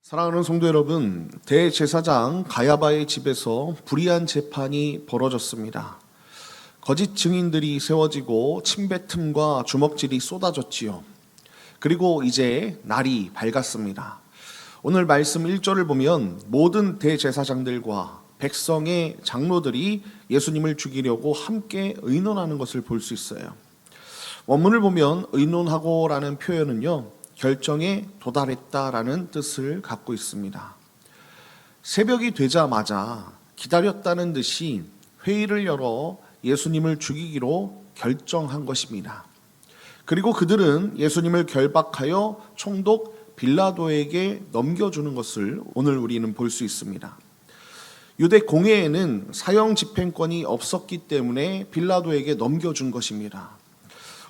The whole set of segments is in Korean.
사랑하는 성도 여러분, 대제사장 가야바의 집에서 불의한 재판이 벌어졌습니다. 거짓 증인들이 세워지고 침뱉음과 주먹질이 쏟아졌지요. 그리고 이제 날이 밝았습니다. 오늘 말씀 1절을 보면 모든 대제사장들과 백성의 장로들이 예수님을 죽이려고 함께 의논하는 것을 볼 수 있어요. 원문을 보면 의논하고라는 표현은요, 결정에 도달했다라는 뜻을 갖고 있습니다. 새벽이 되자마자 기다렸다는 듯이 회의를 열어 예수님을 죽이기로 결정한 것입니다. 그리고 그들은 예수님을 결박하여 총독 빌라도에게 넘겨주는 것을 오늘 우리는 볼 수 있습니다. 유대 공회에는 사형 집행권이 없었기 때문에 빌라도에게 넘겨준 것입니다.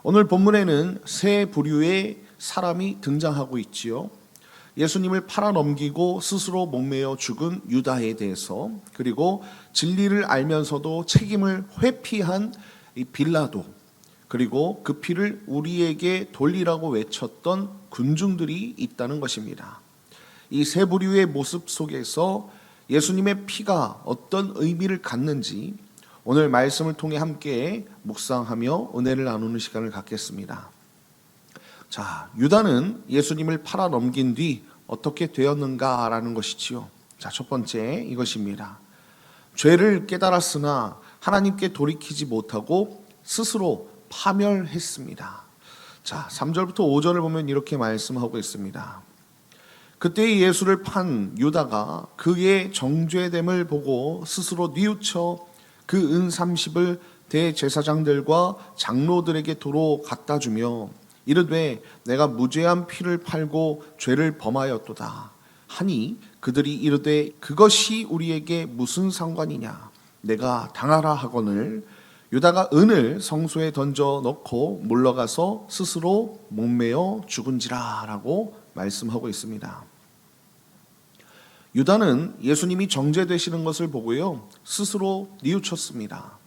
오늘 본문에는 세 부류의 사람이 등장하고 있지요. 예수님을 팔아 넘기고 스스로 목매어 죽은 유다에 대해서, 그리고 진리를 알면서도 책임을 회피한 이 빌라도, 그리고 그 피를 우리에게 돌리라고 외쳤던 군중들이 있다는 것입니다. 이 세 부류의 모습 속에서 예수님의 피가 어떤 의미를 갖는지 오늘 말씀을 통해 함께 묵상하며 은혜를 나누는 시간을 갖겠습니다. 자, 유다는 예수님을 팔아 넘긴 뒤 어떻게 되었는가라는 것이지요. 자, 첫 번째 이것입니다. 죄를 깨달았으나 하나님께 돌이키지 못하고 스스로 파멸했습니다. 자, 3절부터 5절을 보면 이렇게 말씀하고 있습니다. 그때 예수를 판 유다가 그의 정죄됨을 보고 스스로 뉘우쳐 그 은 30을 대제사장들과 장로들에게 도로 갖다 주며 이르되 내가 무죄한 피를 팔고 죄를 범하였도다 하니 그들이 이르되 그것이 우리에게 무슨 상관이냐, 내가 당하라 하거늘 유다가 은을 성소에 던져 넣고 물러가서 스스로 목매어 죽은지라 라고 말씀하고 있습니다. 유다는 예수님이 정죄되시는 것을 보고요, 스스로 뉘우쳤습니다.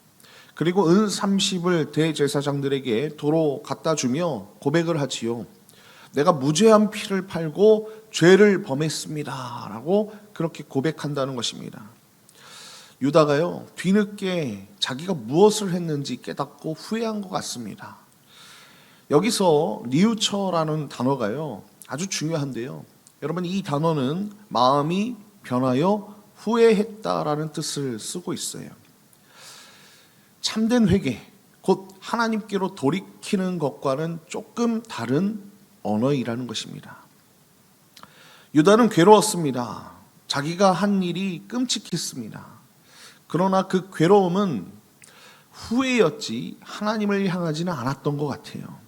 그리고 은 30을 대제사장들에게 도로 갖다 주며 고백을 하지요. 내가 무죄한 피를 팔고 죄를 범했습니다 라고 그렇게 고백한다는 것입니다. 유다가요, 뒤늦게 자기가 무엇을 했는지 깨닫고 후회한 것 같습니다. 여기서 뉘우쳐라는 단어가요, 아주 중요한데요. 여러분, 이 단어는 마음이 변하여 후회했다라는 뜻을 쓰고 있어요. 참된 회개, 곧 하나님께로 돌이키는 것과는 조금 다른 언어이라는 것입니다. 유다는 괴로웠습니다. 자기가 한 일이 끔찍했습니다. 그러나 그 괴로움은 후회였지 하나님을 향하지는 않았던 것 같아요.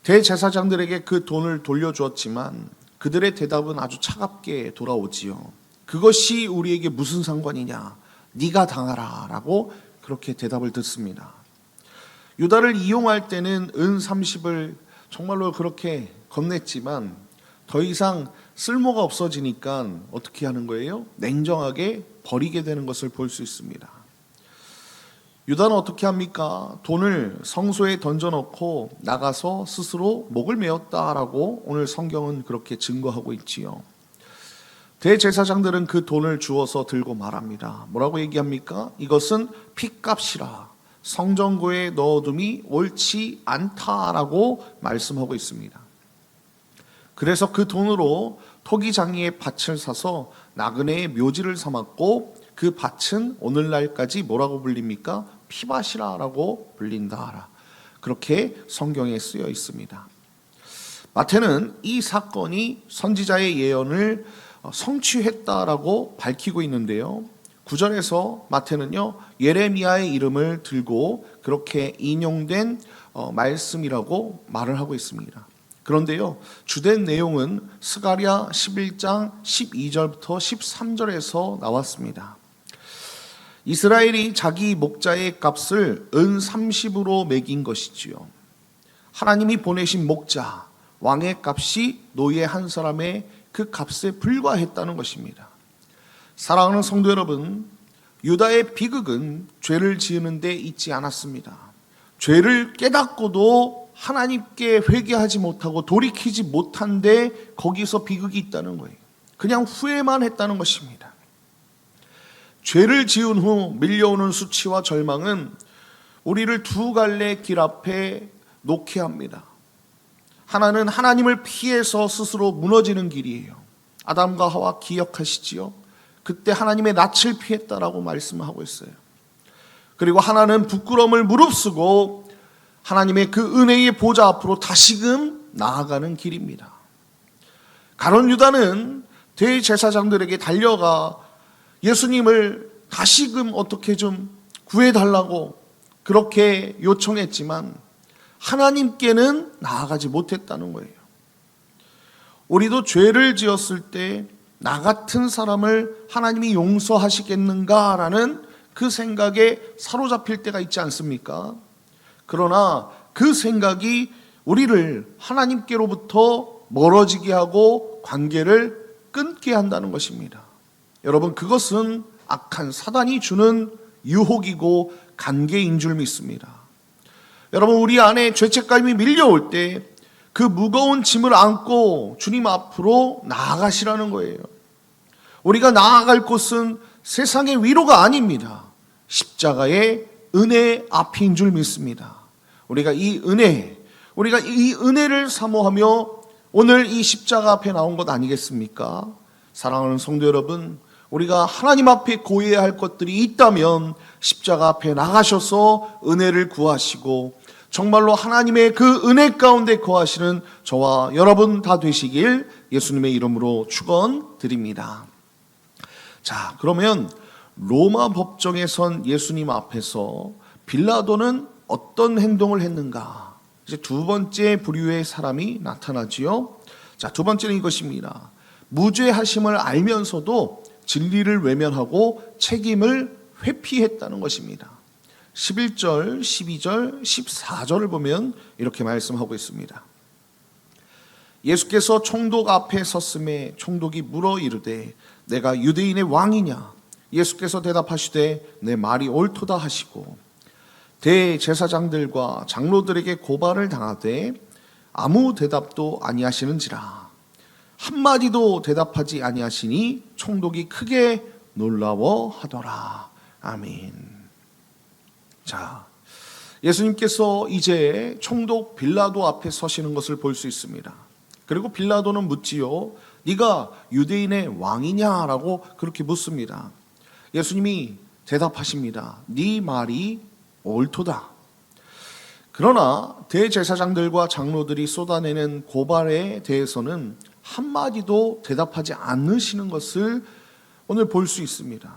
대제사장들에게 그 돈을 돌려주었지만 그들의 대답은 아주 차갑게 돌아오지요. 그것이 우리에게 무슨 상관이냐, 네가 당하라 라고 그렇게 대답을 듣습니다. 유다를 이용할 때는 은 30을 정말로 그렇게 건넸지만 더 이상 쓸모가 없어지니까 어떻게 하는 거예요? 냉정하게 버리게 되는 것을 볼 수 있습니다. 유다는 어떻게 합니까? 돈을 성소에 던져놓고 나가서 스스로 목을 메었다라고 오늘 성경은 그렇게 증거하고 있지요. 대제사장들은 그 돈을 주어서 들고 말합니다. 뭐라고 얘기합니까? 이것은 핏값이라 성전고에 넣어둠이 옳지 않다라고 말씀하고 있습니다. 그래서 그 돈으로 토기장이의 밭을 사서 나그네의 묘지를 삼았고 그 밭은 오늘날까지 뭐라고 불립니까? 피밭이라고 불린다. 그렇게 성경에 쓰여 있습니다. 마태는 이 사건이 선지자의 예언을 성취했다라고 밝히고 있는데요. 9절에서 마태는요, 예레미야의 이름을 들고 그렇게 인용된 말씀이라고 말을 하고 있습니다. 그런데요, 주된 내용은 스가랴 11장 12절부터 13절에서 나왔습니다. 이스라엘이 자기 목자의 값을 은 30으로 매긴 것이지요. 하나님이 보내신 목자, 왕의 값이 노예 한 사람의 그 값에 불과했다는 것입니다. 사랑하는 성도 여러분, 유다의 비극은 죄를 지으는 데 있지 않았습니다. 죄를 깨닫고도 하나님께 회개하지 못하고 돌이키지 못한데 거기서 비극이 있다는 거예요. 그냥 후회만 했다는 것입니다. 죄를 지은 후 밀려오는 수치와 절망은 우리를 두 갈래 길 앞에 놓게 합니다. 하나는 하나님을 피해서 스스로 무너지는 길이에요. 아담과 하와 기억하시지요? 그때 하나님의 낯을 피했다라고 말씀하고 있어요. 그리고 하나는 부끄러움을 무릅쓰고 하나님의 그 은혜의 보좌 앞으로 다시금 나아가는 길입니다. 가룟 유다는 대제사장들에게 달려가 예수님을 다시금 어떻게 좀 구해달라고 그렇게 요청했지만 하나님께는 나아가지 못했다는 거예요. 우리도 죄를 지었을 때 나 같은 사람을 하나님이 용서하시겠는가라는 그 생각에 사로잡힐 때가 있지 않습니까? 그러나 그 생각이 우리를 하나님께로부터 멀어지게 하고 관계를 끊게 한다는 것입니다. 여러분, 그것은 악한 사단이 주는 유혹이고 관계인 줄 믿습니다. 여러분, 우리 안에 죄책감이 밀려올 때 그 무거운 짐을 안고 주님 앞으로 나아가시라는 거예요. 우리가 나아갈 곳은 세상의 위로가 아닙니다. 십자가의 은혜 앞인 줄 믿습니다. 우리가 이 은혜를 사모하며 오늘 이 십자가 앞에 나온 것 아니겠습니까? 사랑하는 성도 여러분, 우리가 하나님 앞에 고해야 할 것들이 있다면 십자가 앞에 나가셔서 은혜를 구하시고 정말로 하나님의 그 은혜 가운데 거하시는 저와 여러분 다 되시길 예수님의 이름으로 축원드립니다. 자, 그러면 로마 법정에 선 예수님 앞에서 빌라도는 어떤 행동을 했는가? 이제 두 번째 부류의 사람이 나타나지요. 자, 두 번째는 이것입니다. 무죄하심을 알면서도 진리를 외면하고 책임을 회피했다는 것입니다. 11절, 12절, 14절을 보면 이렇게 말씀하고 있습니다. 예수께서 총독 앞에 섰음에 총독이 물어 이르되 내가 유대인의 왕이냐? 예수께서 대답하시되 내 말이 옳도다 하시고 대제사장들과 장로들에게 고발을 당하되 아무 대답도 아니하시는지라. 한마디도 대답하지 아니하시니 총독이 크게 놀라워하더라. 아멘. 자, 예수님께서 이제 총독 빌라도 앞에 서시는 것을 볼 수 있습니다. 그리고 빌라도는 묻지요. 네가 유대인의 왕이냐라고 그렇게 묻습니다. 예수님이 대답하십니다. 네 말이 옳도다. 그러나 대제사장들과 장로들이 쏟아내는 고발에 대해서는 한마디도 대답하지 않으시는 것을 오늘 볼 수 있습니다.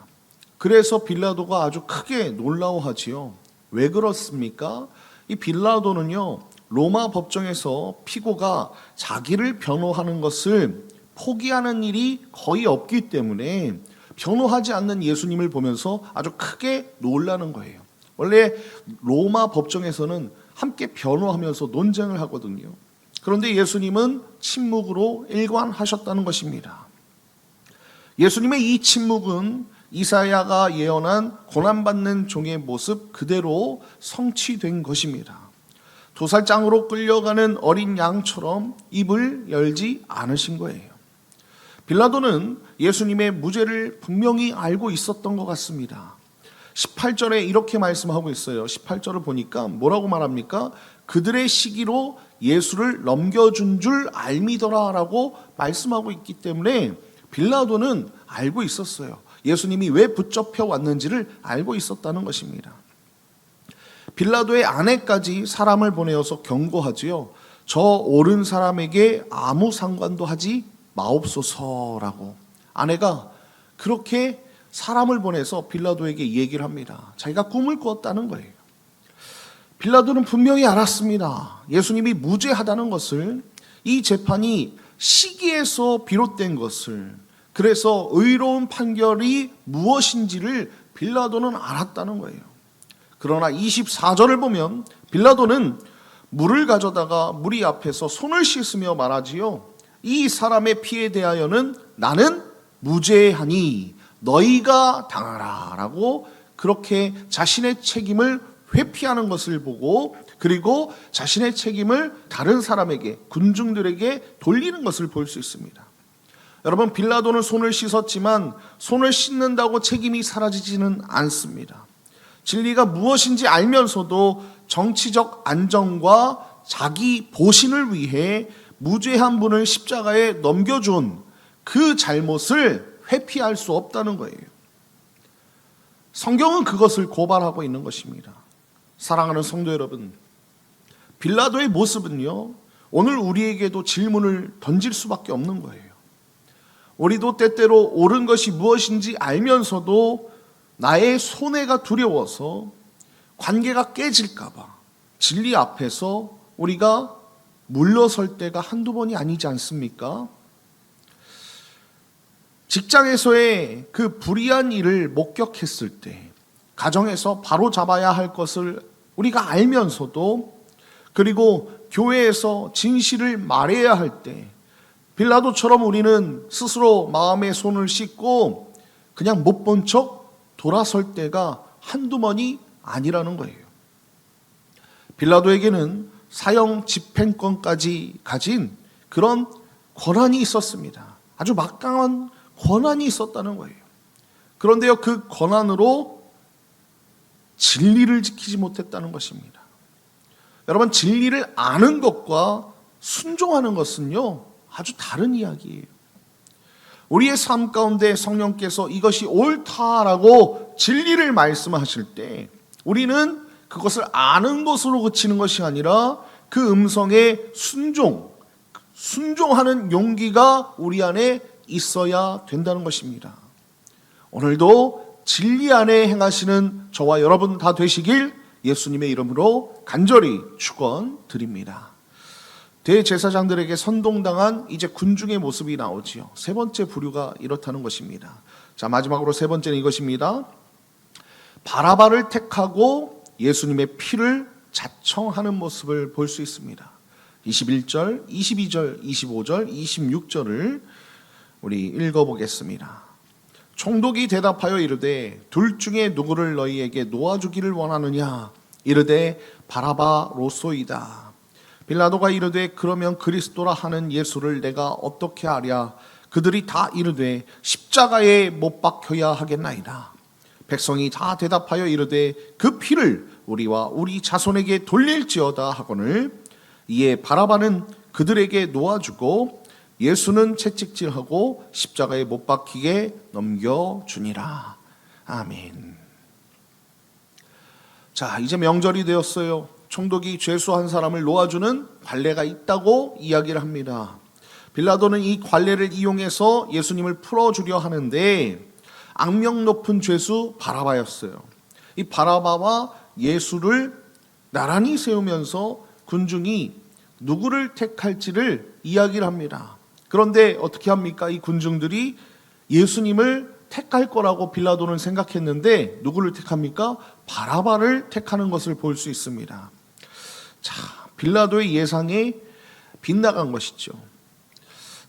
그래서 빌라도가 아주 크게 놀라워하지요. 왜 그렇습니까? 이 빌라도는요, 로마 법정에서 피고가 자기를 변호하는 것을 포기하는 일이 거의 없기 때문에 변호하지 않는 예수님을 보면서 아주 크게 놀라는 거예요. 원래 로마 법정에서는 함께 변호하면서 논쟁을 하거든요. 그런데 예수님은 침묵으로 일관하셨다는 것입니다. 예수님의 이 침묵은 이사야가 예언한 고난받는 종의 모습 그대로 성취된 것입니다. 도살장으로 끌려가는 어린 양처럼 입을 열지 않으신 거예요. 빌라도는 예수님의 무죄를 분명히 알고 있었던 것 같습니다. 18절에 이렇게 말씀하고 있어요. 18절을 보니까 뭐라고 말합니까? 그들의 시기로 예수를 넘겨준 줄 알미더라 라고 말씀하고 있기 때문에 빌라도는 알고 있었어요. 예수님이 왜 붙잡혀 왔는지를 알고 있었다는 것입니다. 빌라도의 아내까지 사람을 보내어서 경고하지요. 저 옳은 사람에게 아무 상관도 하지 마옵소서라고. 아내가 그렇게 사람을 보내서 빌라도에게 얘기를 합니다. 자기가 꿈을 꿨다는 거예요. 빌라도는 분명히 알았습니다. 예수님이 무죄하다는 것을, 이 재판이 시기에서 비롯된 것을, 그래서 의로운 판결이 무엇인지를 빌라도는 알았다는 거예요. 그러나 24절을 보면 빌라도는 물을 가져다가 무리 앞에서 손을 씻으며 말하지요. 이 사람의 피에 대하여는 나는 무죄하니 너희가 당하라 라고 그렇게 자신의 책임을 회피하는 것을 보고, 그리고 자신의 책임을 다른 사람에게, 군중들에게 돌리는 것을 볼 수 있습니다. 여러분, 빌라도는 손을 씻었지만 손을 씻는다고 책임이 사라지지는 않습니다. 진리가 무엇인지 알면서도 정치적 안정과 자기 보신을 위해 무죄한 분을 십자가에 넘겨준 그 잘못을 회피할 수 없다는 거예요. 성경은 그것을 고발하고 있는 것입니다. 사랑하는 성도 여러분, 빌라도의 모습은요, 오늘 우리에게도 질문을 던질 수밖에 없는 거예요. 우리도 때때로 옳은 것이 무엇인지 알면서도 나의 손해가 두려워서, 관계가 깨질까 봐 진리 앞에서 우리가 물러설 때가 한두 번이 아니지 않습니까? 직장에서의 그 불의한 일을 목격했을 때, 가정에서 바로 잡아야 할 것을 우리가 알면서도, 그리고 교회에서 진실을 말해야 할 때, 빌라도처럼 우리는 스스로 마음의 손을 씻고 그냥 못 본 척 돌아설 때가 한두 번이 아니라는 거예요. 빌라도에게는 사형 집행권까지 가진 그런 권한이 있었습니다. 아주 막강한 권한이 있었다는 거예요. 그런데요, 그 권한으로 진리를 지키지 못했다는 것입니다. 여러분, 진리를 아는 것과 순종하는 것은요, 아주 다른 이야기예요. 우리의 삶 가운데 성령께서 이것이 옳다라고 진리를 말씀하실 때, 우리는 그것을 아는 것으로 그치는 것이 아니라 그 음성에 순종하는 용기가 우리 안에 있어야 된다는 것입니다. 오늘도 진리 안에 행하시는 저와 여러분 다 되시길 예수님의 이름으로 간절히 축원드립니다. 대제사장들에게 선동당한 이제 군중의 모습이 나오지요. 세 번째 부류가 이렇다는 것입니다. 자, 마지막으로 세 번째는 이것입니다. 바라바를 택하고 예수님의 피를 자청하는 모습을 볼 수 있습니다. 21절, 22절, 25절, 26절을 우리 읽어보겠습니다. 총독이 대답하여 이르되 둘 중에 누구를 너희에게 놓아주기를 원하느냐? 이르되 바라바로소이다. 빌라도가 이르되 그러면 그리스도라 하는 예수를 내가 어떻게 하랴? 그들이 다 이르되 십자가에 못 박혀야 하겠나이다. 백성이 다 대답하여 이르되 그 피를 우리와 우리 자손에게 돌릴지어다 하거늘 이에 바라바는 그들에게 놓아주고 예수는 채찍질하고 십자가에 못 박히게 넘겨주니라. 아멘. 자, 이제 명절이 되었어요. 총독이 죄수한 사람을 놓아주는 관례가 있다고 이야기를 합니다. 빌라도는 이 관례를 이용해서 예수님을 풀어주려 하는데 악명 높은 죄수 바라바였어요. 이 바라바와 예수를 나란히 세우면서 군중이 누구를 택할지를 이야기를 합니다. 그런데 어떻게 합니까? 이 군중들이 예수님을 택할 거라고 빌라도는 생각했는데 누구를 택합니까? 바라바를 택하는 것을 볼 수 있습니다. 자, 빌라도의 예상에 빗나간 것이죠.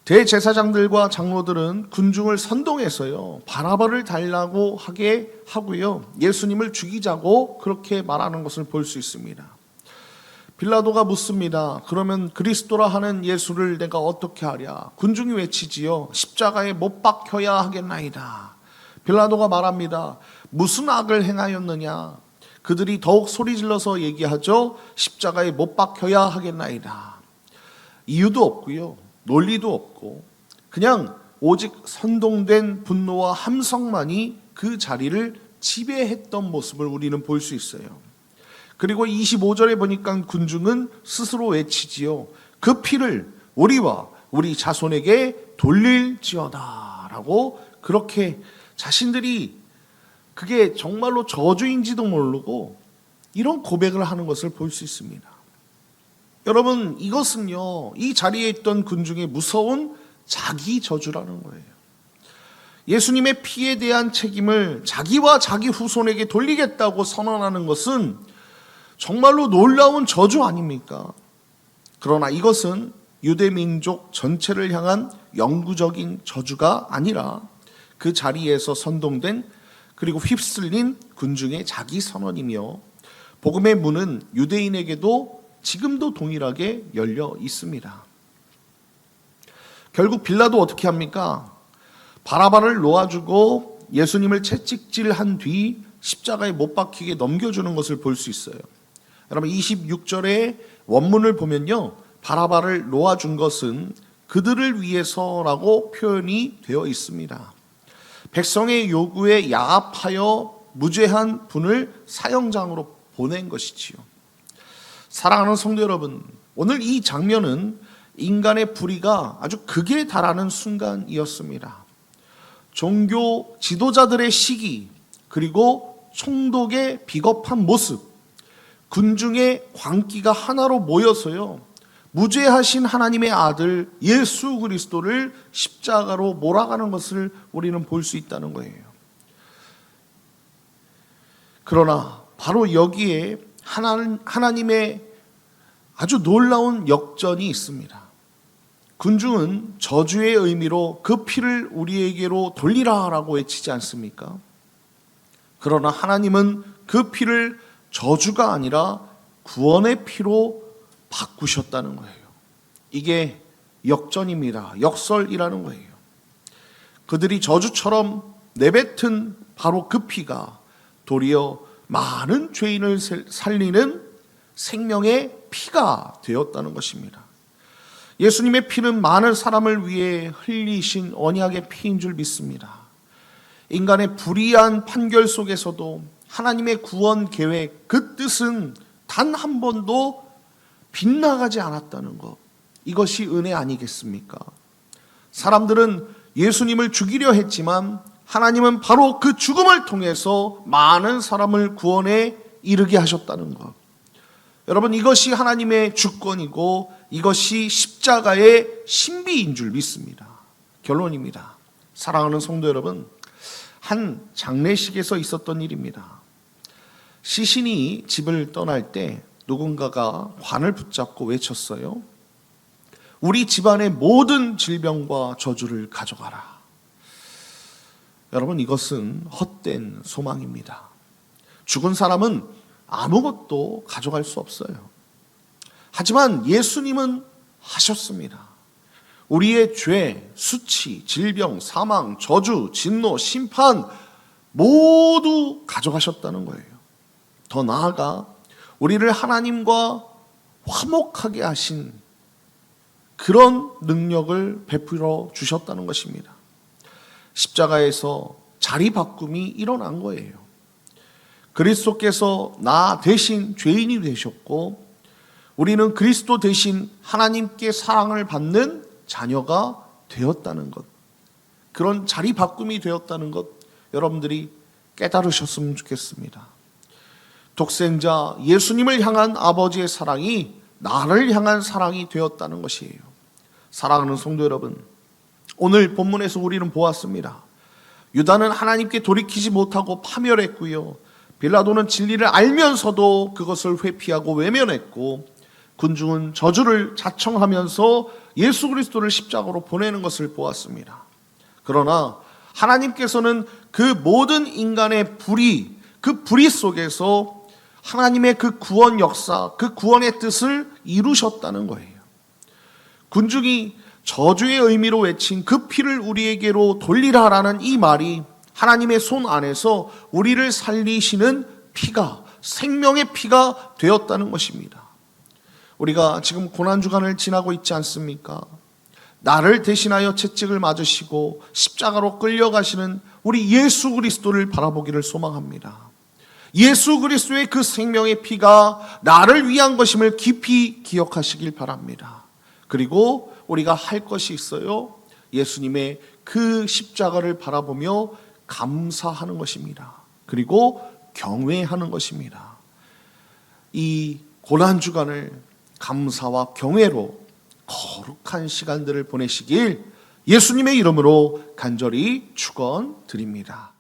대제사장들과 장로들은 군중을 선동해서요, 바라바를 달라고 하게 하고요, 예수님을 죽이자고 그렇게 말하는 것을 볼 수 있습니다. 빌라도가 묻습니다. 그러면 그리스도라 하는 예수를 내가 어떻게 하랴? 군중이 외치지요. 십자가에 못 박혀야 하겠나이다. 빌라도가 말합니다. 무슨 악을 행하였느냐? 그들이 더욱 소리질러서 얘기하죠. 십자가에 못 박혀야 하겠나이다. 이유도 없고요, 논리도 없고 그냥 오직 선동된 분노와 함성만이 그 자리를 지배했던 모습을 우리는 볼 수 있어요. 그리고 25절에 보니까 군중은 스스로 외치지요. 그 피를 우리와 우리 자손에게 돌릴지어다 라고 그렇게 자신들이 그게 정말로 저주인지도 모르고 이런 고백을 하는 것을 볼 수 있습니다. 여러분, 이것은요, 이 자리에 있던 군중의 무서운 자기 저주라는 거예요. 예수님의 피에 대한 책임을 자기와 자기 후손에게 돌리겠다고 선언하는 것은 정말로 놀라운 저주 아닙니까? 그러나 이것은 유대 민족 전체를 향한 영구적인 저주가 아니라 그 자리에서 선동된 그리고 휩쓸린 군중의 자기 선언이며 복음의 문은 유대인에게도 지금도 동일하게 열려 있습니다. 결국 빌라도 어떻게 합니까? 바라바를 놓아주고 예수님을 채찍질한 뒤 십자가에 못 박히게 넘겨주는 것을 볼 수 있어요. 여러분 26절의 원문을 보면요, 바라바를 놓아준 것은 그들을 위해서라고 표현이 되어 있습니다. 백성의 요구에 야합하여 무죄한 분을 사형장으로 보낸 것이지요. 사랑하는 성도 여러분, 오늘 이 장면은 인간의 불의가 아주 극에 달하는 순간이었습니다. 종교 지도자들의 시기, 그리고 총독의 비겁한 모습, 군중의 광기가 하나로 모여서요, 무죄하신 하나님의 아들 예수 그리스도를 십자가로 몰아가는 것을 우리는 볼 수 있다는 거예요. 그러나 바로 여기에 하나님의 아주 놀라운 역전이 있습니다. 군중은 저주의 의미로 그 피를 우리에게로 돌리라라고 외치지 않습니까? 그러나 하나님은 그 피를 저주가 아니라 구원의 피로 바꾸셨다는 거예요. 이게 역전입니다. 역설이라는 거예요. 그들이 저주처럼 내뱉은 바로 그 피가 도리어 많은 죄인을 살리는 생명의 피가 되었다는 것입니다. 예수님의 피는 많은 사람을 위해 흘리신 언약의 피인 줄 믿습니다. 인간의 불의한 판결 속에서도 하나님의 구원 계획, 그 뜻은 단 한 번도 빗나가지 않았다는 것, 이것이 은혜 아니겠습니까? 사람들은 예수님을 죽이려 했지만 하나님은 바로 그 죽음을 통해서 많은 사람을 구원에 이르게 하셨다는 것. 여러분, 이것이 하나님의 주권이고 이것이 십자가의 신비인 줄 믿습니다. 결론입니다. 사랑하는 성도 여러분, 한 장례식에서 있었던 일입니다. 시신이 집을 떠날 때 누군가가 관을 붙잡고 외쳤어요. 우리 집안의 모든 질병과 저주를 가져가라. 여러분, 이것은 헛된 소망입니다. 죽은 사람은 아무것도 가져갈 수 없어요. 하지만 예수님은 하셨습니다. 우리의 죄, 수치, 질병, 사망, 저주, 진노, 심판 모두 가져가셨다는 거예요. 더 나아가 우리를 하나님과 화목하게 하신 그런 능력을 베풀어 주셨다는 것입니다. 십자가에서 자리 바꿈이 일어난 거예요. 그리스도께서 나 대신 죄인이 되셨고 우리는 그리스도 대신 하나님께 사랑을 받는 자녀가 되었다는 것, 그런 자리 바꿈이 되었다는 것, 여러분들이 깨달으셨으면 좋겠습니다. 독생자 예수님을 향한 아버지의 사랑이 나를 향한 사랑이 되었다는 것이에요. 사랑하는 성도 여러분, 오늘 본문에서 우리는 보았습니다. 유다는 하나님께 돌이키지 못하고 파멸했고요, 빌라도는 진리를 알면서도 그것을 회피하고 외면했고, 군중은 저주를 자청하면서 예수 그리스도를 십자가로 보내는 것을 보았습니다. 그러나 하나님께서는 그 모든 인간의 불의, 그 불의 속에서 하나님의 그 구원 역사, 그 구원의 뜻을 이루셨다는 거예요. 군중이 저주의 의미로 외친 그 피를 우리에게로 돌리라라는 이 말이 하나님의 손 안에서 우리를 살리시는 피가, 생명의 피가 되었다는 것입니다. 우리가 지금 고난주간을 지나고 있지 않습니까? 나를 대신하여 채찍을 맞으시고 십자가로 끌려가시는 우리 예수 그리스도를 바라보기를 소망합니다. 예수 그리스도의 그 생명의 피가 나를 위한 것임을 깊이 기억하시길 바랍니다. 그리고 우리가 할 것이 있어요. 예수님의 그 십자가를 바라보며 감사하는 것입니다. 그리고 경외하는 것입니다. 이 고난주간을 감사와 경외로 거룩한 시간들을 보내시길 예수님의 이름으로 간절히 축원드립니다.